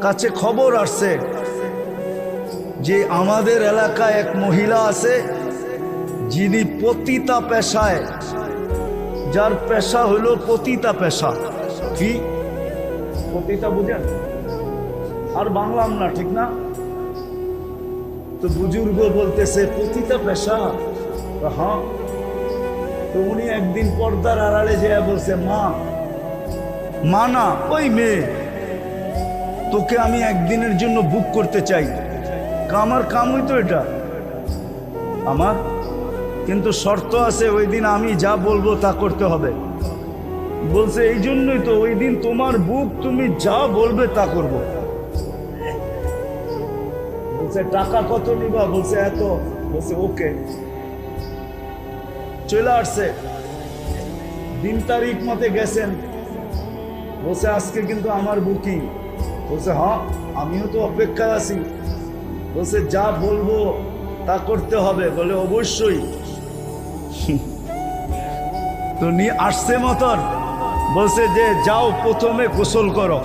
কাছে খবর আসছে যে আমাদের এলাকায় এক মহিলা আছে যিনি পতিতা পেশায়, যার পেশা হলো পতিতা পেশা। কি পতিতা বুঝেন? আর বাংলাম না, ঠিক না? তো বুজুর্গ বলতেছে পতিতা পেশা। হ্যাঁ। তো উনি একদিন পর্দার আড়ালে যেয়ে বলছে, মা না, ওই মেয়ে, তোকে আমি একদিনের জন্য বুক করতে চাই। আমার কামই তো এটা আমার, কিন্তু শর্ত আছে, ওই দিন আমি যা বলবো তা করতে হবে। বলছে এই জন্যই তো ওই দিন তোমার বুক, তুমি যা বলবে তা করব। বলছে টাকা কত নিবা? বলছে এত। বলছে ওকে। চলে আসছে, দিন তারিখ মতে গেছেন। বলছে আজকে কিন্তু আমার বুকিং। বলছে হ্যাঁ, আমিও তো অপেক্ষায় আছি। বলছে যা বলবো তা করতে হবে। বলে অবশ্যই। তো নিয়ে আসছে মতন। বলছে যে যাও, প্রথমে গোসল করো।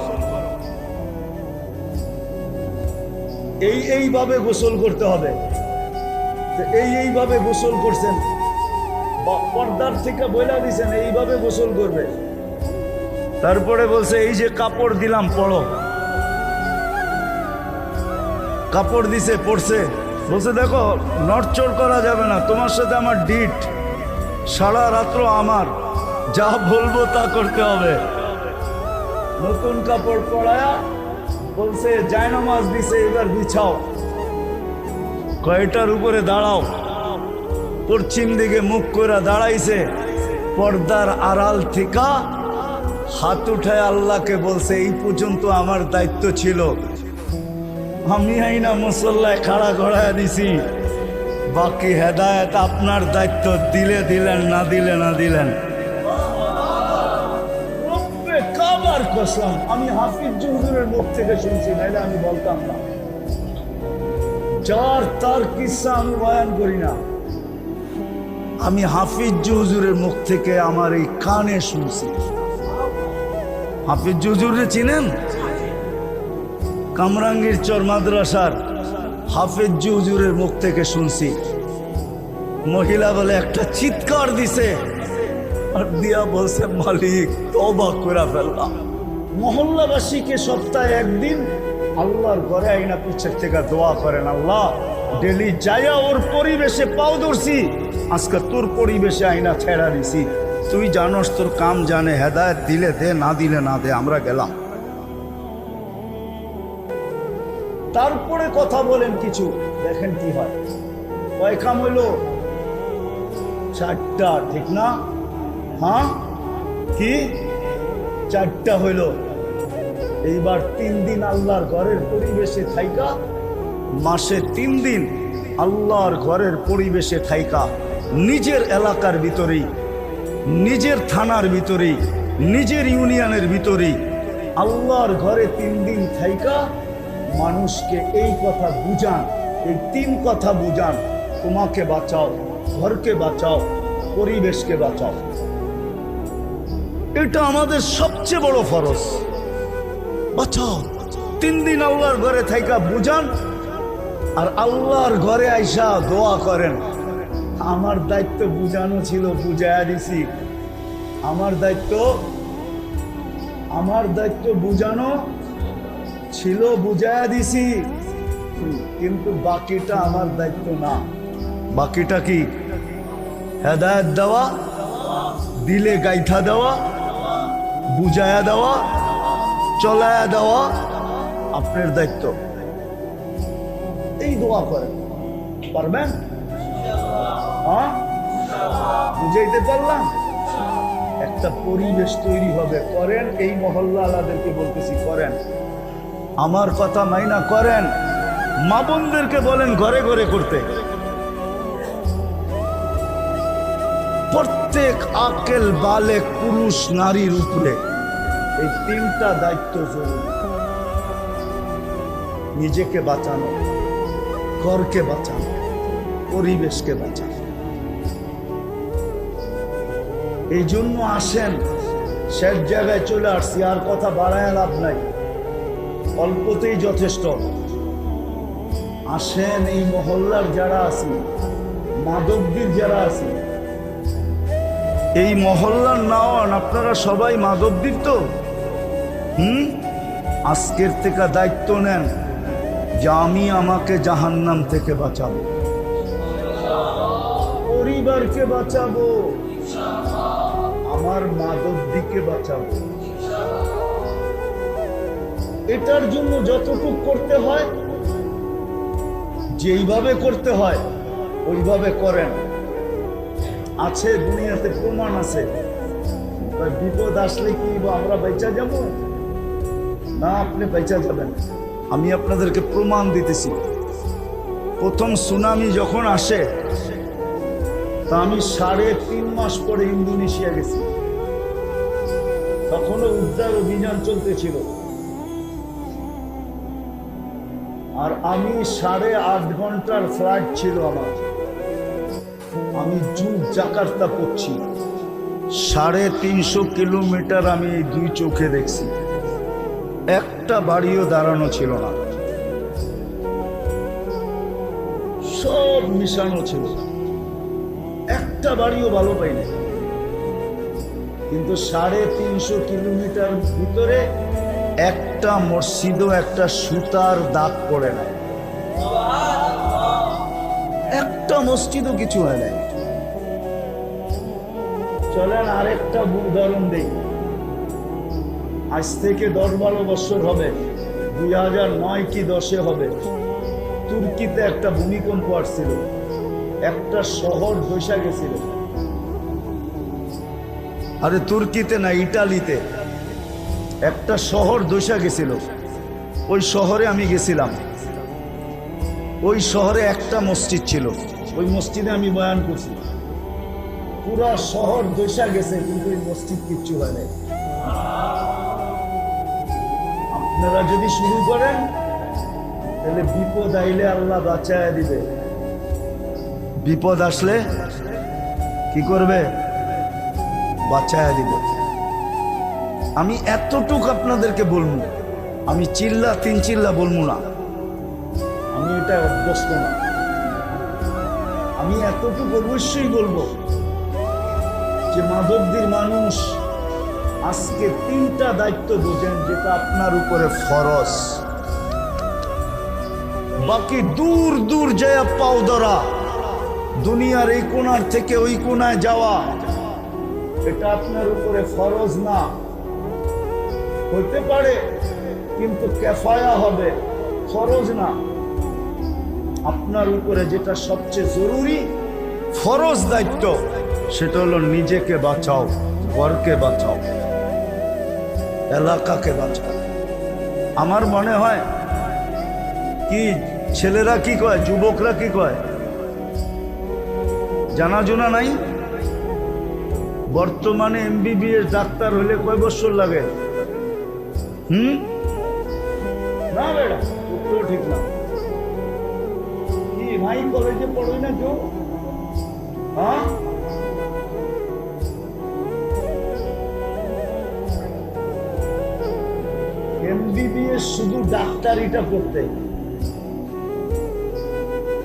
এইভাবে গোসল করতে হবে। এইভাবে গোসল করছেন, পর্দার থেকে বইলা দিছেন এইভাবে গোসল করবে। তারপরে বলছে এই যে কাপড় দিলাম, পড়ো। কাপড় দিছে, পড়ছে। বলছে দেখো, নড়চড় করা যাবে না, তোমার সাথে আমার ডিট, সারা রাত্র আমার, যা বলবো তা করতে হবে। নতুন কাপড় পরায়া বলছে জায়নামাজ দিছে, এবার বিছাও। কয়টার উপরে দাঁড়াও। পশ্চিম দিকে মুখ করে দাঁড়াইছে। পর্দার আড়াল থেকে হাত উঠায় আল্লাহকে বলছে এই পর্যন্ত আমার দায়িত্ব ছিল, আমি আইনা মুসল্লায় খাড়া করায় দিছি, বাকি হেদায়েত আপনার দায়িত্ব, দিলে দিলেন, না দিলে না দিলেন। কাবার কসম, আমি হাফিজ হুজুরের মুখ থেকে শুনছি, নাইলে আমি বলতাম না। যার তার কিসসা আমি বয়ান করি না, আমি হাফিজ হুজুরের মুখ থেকে আমার এই কানে শুনছি। হাফিজ হুজুরে চিনেন? কামরাঙ্গীর চর মাদ্রাসার হাফিজ হুজুরের মুখ থেকে শুনছি। মহিলা বলে একটা চিৎকার দিছে, আর দিয়া বলছে মালিক তওবা করে ফেললাম। মহল্লাবাসীকে সপ্তাহে একদিন আল্লাহর ঘরে আইনা পিছের থেকে দোয়া করেন, আল্লাহ ডেলি যাইয়া ওর পরিবেশে পাও ধরছি, আজকে তোর পরিবেশে আইনা ছেড়া দিছি, তুই জানোস, তোর কাম জানে, হেদায়েত দিলে দে, না দিলে না দে, আমরা গেলাম। তারপরে কথা বলেন কিছু, দেখেন কি হয়। কয় কাম হইল? 4টা, ঠিক না? হ্যাঁ, কি 4টা হইল। এইবার 3 দিন আল্লাহর ঘরের পরিবেশে থাইকা, মাসে 3 দিন আল্লাহর ঘরের পরিবেশে থাইকা, নিজের এলাকার ভিতরেই, নিজের থানার ভিতরেই, নিজের ইউনিয়নের ভিতরেই আল্লাহর ঘরে 3 দিন থাইকা মানুষকে এই কথা বুঝান, এই 3 কথা বুঝান, তোমাকে বাঁচাও, ঘরকে বাঁচাও, পরিবেশকে বাঁচাও। এটা আমাদের সবচেয়ে বড় ফরজ। বাঁচাও। 3 দিন আল্লাহর ঘরে থাইকা বুঝান, আর আল্লাহর ঘরে আইসা দোয়া করেন। আমার দায়িত্ব বুঝানো ছিল, বুঝাইয়া দিছি। আমার দায়িত্ব বুঝানো ছিল, বুঝাইয়া দিছি, কিন্তু বাকিটা আমার দায়িত্ব না। বাকিটা কি? হেদায়েত দেওয়া, দিলে গাইথা দেওয়া, বুঝায়া দেওয়া, চলায়া দেওয়া আপনার দায়িত্ব। এই দোয়া করেন, পারবেন? হ্যাঁ, বুঝাইতে পারলাম? একটা পরিবেশ তৈরি হবে, করেন। এই মহল্লা আলাদেরকে বলতেছি, করেন। আমার কথা মাইনা করেন। মা বোনদেরকে বলেন ঘরে ঘরে করতে। প্রত্যেক আকেল বালেক পুরুষ নারীর উপরে এই 3টা দায়িত্ব জরুরি। নিজেকে বাঁচানো, ঘরকে বাঁচানো, পরিবেশকে বাঁচানো। এই জন্য আসেন, শেষ জায়গায় চলে আসছি, আর কথা বাড়ায় লাভ নাই। অল্পতেই যথেষ্ট। আসেন এই মহল্লার যারা আছি, মাধবদীর যারা আছি, এই মহল্লার নাওয়ান আপনারা সবাই মাধবদীর তো। আজকের থেকে দায়িত্ব নেন যে আমি আমাকে জাহান্নাম থেকে বাঁচাবো, পরিবারকে বাঁচাবো, আমার মাধবদীকে বাঁচাবো। এটার জন্য যতটুকু করতে হয়, যেইভাবে করতে হয় ওইভাবে করেন। আছে দুনিয়াতে প্রমাণ আছে। বিপদ আসলে কি আমরা বেঁচে যাব? না, আপনি বেঁচে যাবেন। আমি আপনাদেরকে প্রমাণ দিতেছি। প্রথম সুনামি যখন আসে তা আমি 3.5 মাস পরে ইন্দোনেশিয়া গেছি। তখনও উদ্ধার অভিযান চলতেছিল। আর আমি 8.5 ঘন্টার ফ্লাইট ছিল আমার। আমি জাকার্তা পড়ছি, 350 কিলোমিটার আমি এই 2 চোখে দেখছি। একটা বাড়িও দাঁড়ানো ছিল না, সব মিশানো ছিল। একটা বাড়িও ভালো পাইনি। কিন্তু 350 কিলোমিটার ভিতরে একটা মসজিদও একটা সুতার দাগ পড়ে নাই, একটা মসজিদও কিছু হয় নাই। চলেন আরেকটা উদাহরণ দেই। আজ থেকে 10-12 বছর হবে, 2009 কি 10 হবে। তুর্কিতে একটা ভূমিকম্প আসছিল, একটা শহর ধসে গেছিল। আরে তুর্কিতে না, ইটালিতে একটা শহর ধসে গেছিল। ওই শহরে আমি গেছিলাম। ওই শহরে একটা মসজিদ ছিল, ওই মসজিদে আমি বয়ান করছি। পুরা শহর ধসে গেছে, কিন্তু ওই মসজিদ কিচ্ছু হয় নাই। আপনারা যদি শুরু করেন তাহলে বিপদ আইলে আল্লাহ বাঁচায় দিবে। বিপদ আসলে কি করবে? বাঁচায় দিবে। আমি এতটুক আপনাদেরকে বলবো, আমি 3 চিল্লা বলবো না, আমি এটা অভ্যস্ত না। আমি এতটুকু অবশ্যই বলবো যে মাধবদীর মানুষ আজকে 3টা দায়িত্ব বোঝেন, যেটা আপনার উপরে ফরজ। বাকি দূর দূর যায় পাও ধরা, দুনিয়ার এই কোণার থেকে ওই কোণায় যাওয়া, এটা আপনার উপরে ফরজ না। হতে পারে কিন্তু কেফায়া হবে, ফরজ না। আপনার উপরে যেটা সবচেয়ে জরুরি ফরজ দায়িত্ব, সেটা হলো নিজেকে বাঁচাও, ঘরকে বাঁচাও, এলাকাকে বাঁচাও। আমার মনে হয় কি ছেলেরা কি কয়, যুবকরা কি কয় জানা জোনা নাই। বর্তমানে MBBS ডাক্তার হলে কয় বছর লাগে? না বেড়া, উত্তর ঠিক না। কি ভাই কলেজে পড়োই না কেউ? হ্যাঁ, MBBS শুধু ডাক্তারিটা করতে।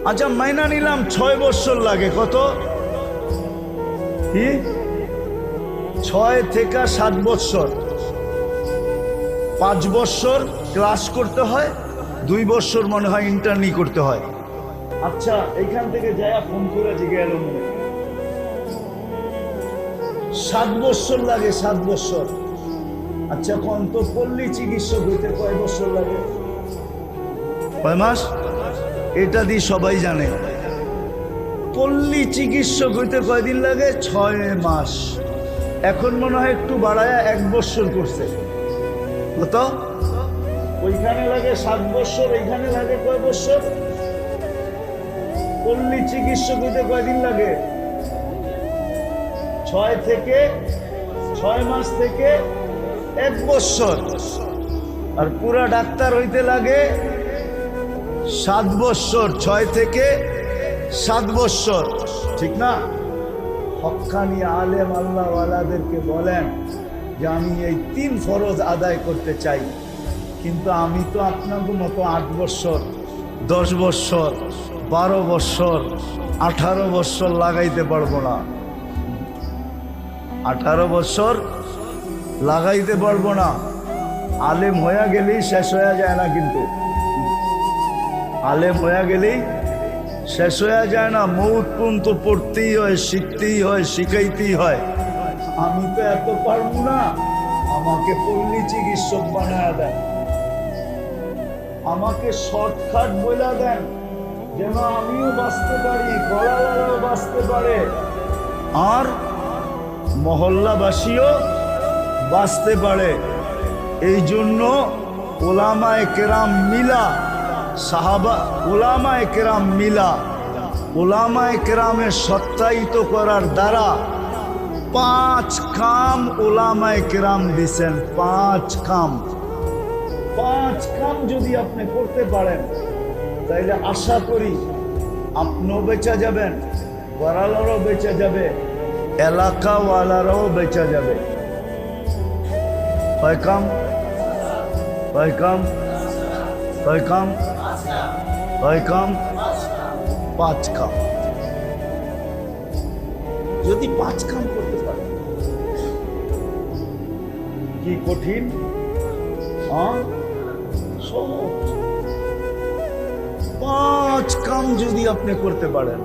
আচ্ছা মাইনা নিলাম 6 বছর লাগে। কত? কি 6 থেকে 7 বছর। 5 বছর ক্লাস করতে হয়, 2 বছর মনে হয় ইন্টার্নি করতে হয়। আচ্ছা এইখান থেকে যায়া ফোন করে জিজ্ঞেস এলো মনে 7 বছর লাগে, 7 বছর। আচ্ছা কোন তো পল্লী চিকিৎসক হইতে কয় বছর লাগে? কয় মাস? এটা দিয়ে সবাই জানে। পল্লী চিকিৎসক হইতে কয়দিন লাগে? 6 মাস। এখন মনে হয় একটু বাড়ায়া 1 বছর করছে। কত? ওইখানে লাগে 7 বছর, এইখানে লাগে কয় বছর? পল্লী চিকিৎসক হইতে কয়দিন লাগে? 6 মাস থেকে 1 বছর। আর পুরা ডাক্তার হইতে লাগে 7 বছর, 6 থেকে 7 বছর, ঠিক না? হক্কানি আলেম আল্লাহওয়ালাদেরকে বলেন যে আমি এই 3 ফরজ আদায় করতে চাই। কিন্তু আমি তো আপনাদের মতো 8 বছর 10 বছর 12 বছর 18 বছর লাগাইতে পারবো না। 18 বছর লাগাইতে পারবো না। আলেম হয়ে গেলেই শেষ হয়ে যায় না, কিন্তু আলেম হয়ে গেলেই শেষ হয়ে যায় না। মৌত পর্যন্ত পড়তেই হয়, শিখতেই হয়, শিখাইতেই হয়। আমি তো এত পারবো না, আমাকে পল্লী চিকিৎসক বানায় দেন, আমাকে শর্টকাট বলে দেন, যেন আমিও বাঁচতে পারি, গলাওয়ালাও বাঁচতে পারে, আর মহল্লাবাসীও বাঁচতে পারে। এই জন্য ওলামায়ে কেরাম মিলা, সাহাবা ওলামায়ে কেরাম মিলা, ওলামায়ে কেরামের সত্যায়িত করার দ্বারা 5 কাম ওলামায়ে কেরাম দিছেন। 5 কাম, 5 কাম যদি আপনি করতে পারেন, তাইলে আশা করি আপনিও বেঁচে যাবেন, গড়ালারও বেঁচে যাবে, এলাকাওয়ালারাও বেঁচে যাবে। কয় কাম? কয় কাম? কয় কাম? কয় কাম? 5 কাম। যদি 5 কাম করতে পারে, কি কঠিন? সহজ। 5 কাম যদি আপনি করতে পারেন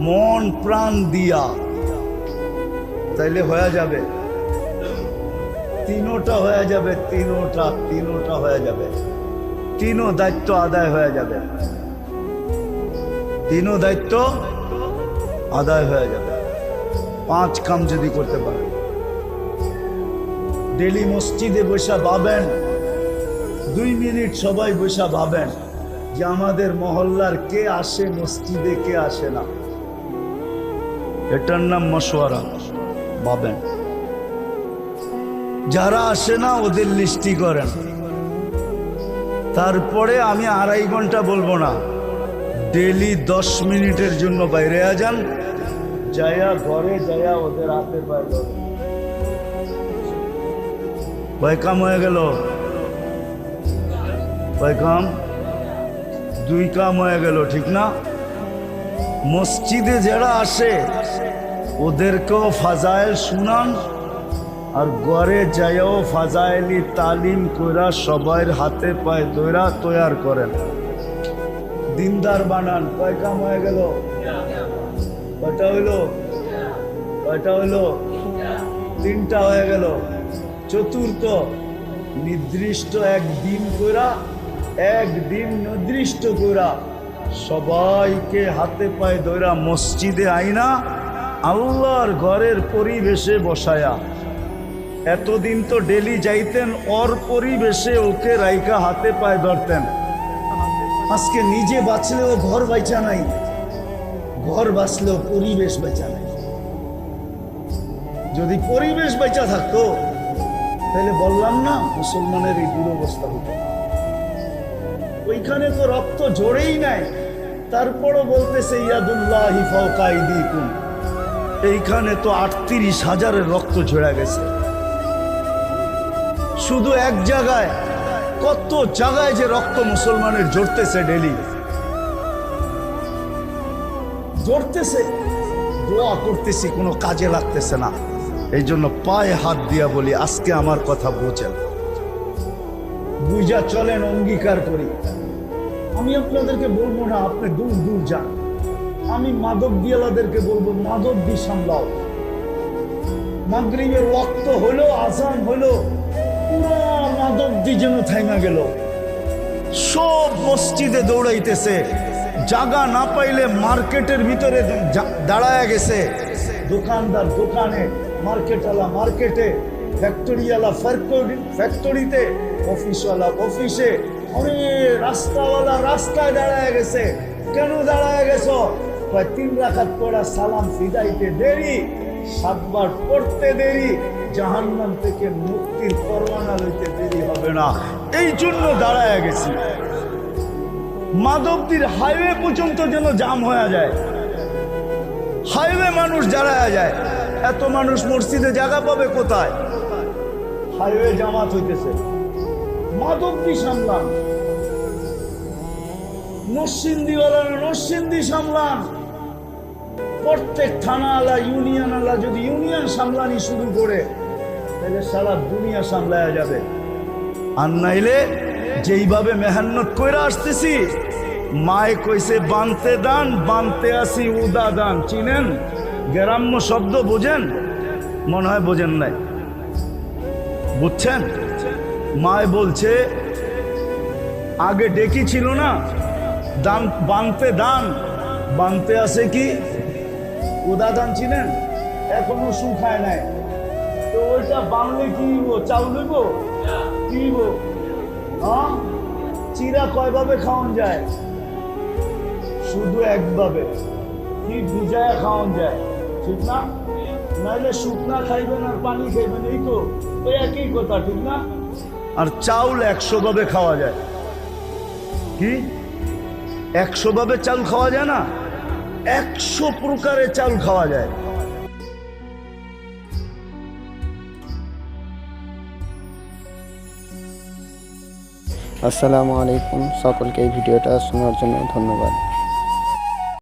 মন প্রাণ দিয়া, তাইলে হয়ে যাবে। তিনোটা হয়ে যাবে, তিনোটা হয়ে যাবে। তিনো দায়িত্ব আদায় হয়ে যাবে, তিনো দায়িত্ব আদায় হয়ে যাবে। 5 কাম যদি করতে পারেন, ডেলি মসজিদে বসে ভাবেন, 2 মিনিট সবাই বসে ভাবেন যে আমাদের মহল্লার কে আসে মসজিদে, কে আসে না। এটার নাম মশওয়ারা। ভাবেন, যারা আসে না ওদের লিস্টি করেন। তারপরে আমি 2.5 ঘন্টা বলবো না, ডেলি 10 মিনিটের জন্য বাইরে যান, যায়া ঘরে যায়া ওদের হাতে পায়ে কয় কাম হয়ে গেল? কয় কাম? 2 কাম হয়ে গেল, ঠিক না? মসজিদে যারা আসে ওদেরকেও ফাজাইল শুনান, আর ঘরে যাইও ফাজাইলি তালিম কইরা সবার হাতে পায়ে দইরা তৈয়ার করেন, দিনদার বানান। কয় কাম হয়ে গেল? কয়টা হইলো? কয়টা হইলো? 3টা হয়ে গেল। চতুর্থ, নির্দিষ্ট একদিন কইরা, একদিন নির্দিষ্ট কইরা সবাইকে হাতে পায়ে ধইরা মসজিদে আইনা আল্লাহর ঘরের পরিবেশে বসায়া। এতদিন তো ডেলি যাইতেন ওর পরিবেশে, ওকে রাইকা হাতে পায়ে ধরতেন। আজকে নিজে বাঁচলেও ঘর বাইচা নাই, ঘর বাঁচলেও পরিবেশ বেচা নাই। যদি পরিবেশ বেচা থাকতো তাহলে বললাম না মুসলমানের এই দুরবস্থা হতো। ওইখানে তো রক্ত জোরেই নাই, তারপরও বলতেছে ইয়াদুল্লাহি ফাওকা আইদিকুম। এইখানে তো 38,000-এর রক্ত ঝরে গেছে। শুধু এক জায়গায়, কত জায়গায় যে রক্ত মুসলমানের ঝরতেছে, ডেলি ঝরতেছে। দোয়া করতেছি, কোনো কাজে লাগতেছে না। এই জন্য পায়ে হাত দিয়া বলি, আজকে আমার কথা বোঝেন, বুঝা চলেন, অঙ্গীকার করি। আমি আপনাদেরকে বলবো না আপনি দূর দূর যান, আমি মাদক দিয়ালাদেরকে বলবো মাদক দি সামলাও। মাগরিবের ওয়াক্ত হলো, আজান হলো, পুরো মাদক দি যেন থাইমা গেল। সব মসজিদে দৌড়াইতেছে, জায়গা না পাইলে মার্কেটের ভিতরে দাঁড়ায় গেছে। দোকানদার দোকানে, মার্কেটওয়ালা মার্কেটে, ফ্যাক্টরিওয়ালা ফ্যাক্টরিতে, অফিসওয়ালা অফিসে, অনেক রাস্তাওয়ালা রাস্তায় দাঁড়ায় গেছে। কেন দাঁড়ায় গেছো? 3 রাকাত পড়া সালাম ফিদাইতে দেরি, 7 বার পড়তে দেরি, জাহান্নাম থেকে মুক্তির পরওয়ানা লইতে দেরি হবে না, এই জন্য দাঁড়ায় গেছি। মাধবদীর হাইওয়ে পর্যন্ত যেন জাম হয়ে যায়, হাইওয়ে মানুষ দাঁড়ায় যায়। এত মানুষ মসজিদে জায়গা পাবে কোথায়? হাইওয়ে জামাত হইতেছে। মাদক দি সামলান, নরসিংদীওয়ালা নরসিংদী সামলান, প্রত্যেক থানা আলা ইউনিয়ন আলা যদি ইউনিয়ন সামলানি শুরু করে তাহলে সারা দুনিয়া সামলায়া যাবে। আর নাইলে যেইভাবে মেহনত করে আসতেছি, মায়ে কইছে বানতে দান, বানতে আসি উদা দান। চিনেন গ্রাম্য শব্দ? বোঝেন? মনে হয় বোঝেন নাই। বুঝছেন? মায়ে বলছে আগে ডেকি ছিল না, দান বানতে দান, বানতে আসে কি উদা দান। চিনেন? এখনো শুকায় নাই, তো ওইটা বানলে কি চাউল লইব? কি হ্যাঁ, চিরা কয়ভাবে খাওয়ান যায়? শুধু একভাবে, কি ভিজায় খাওয়ান যায়, ঠিক না? নাইলে শুকনা খাইবেন আর পানি খাইবেন, এই তো ওই একই কথা, ঠিক না? আর চাউল 100 ভাবে খাওয়া যায়। কি 100 ভাবে চাল খাওয়া যায় না? 100 প্রকারের চাল খাওয়া যায়। আসসালামু আলাইকুম, সকলকে এই ভিডিওটা শোনার জন্য ধন্যবাদ।